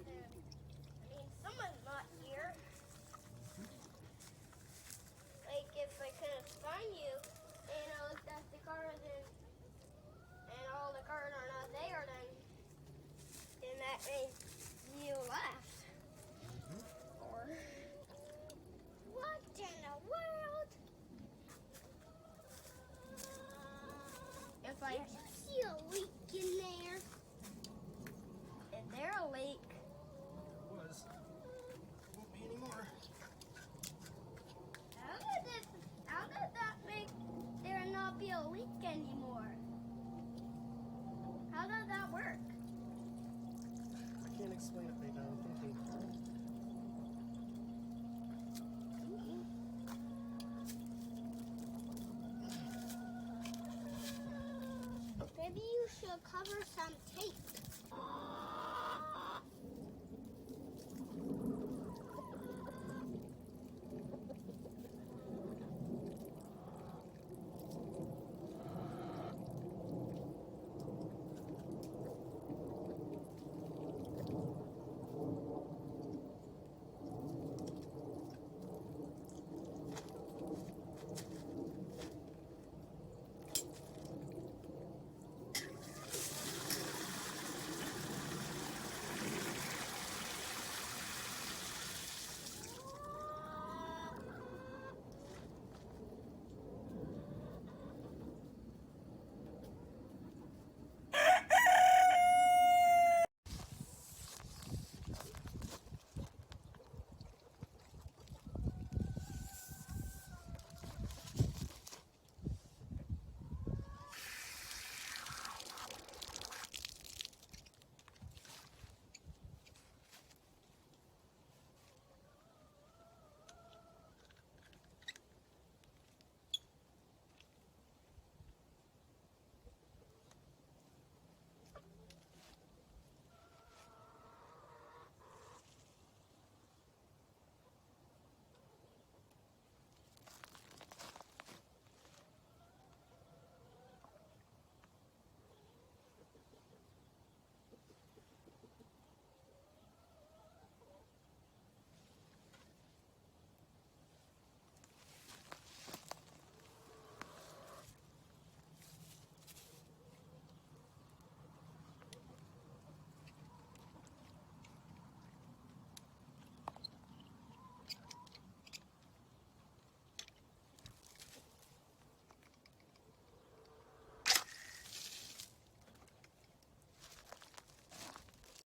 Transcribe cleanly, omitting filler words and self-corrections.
then, someone's not here. Like, if I couldn't find you, and I looked at the cars and all the cars are not there, then that means you left. Or, what in the world? If I see a leak in there. Is there a leak? There was. Won't be anymore. How does that make there not be a leak anymore? How does that work? I can't explain it right now. I'm thinking. Maybe you should cover some tape.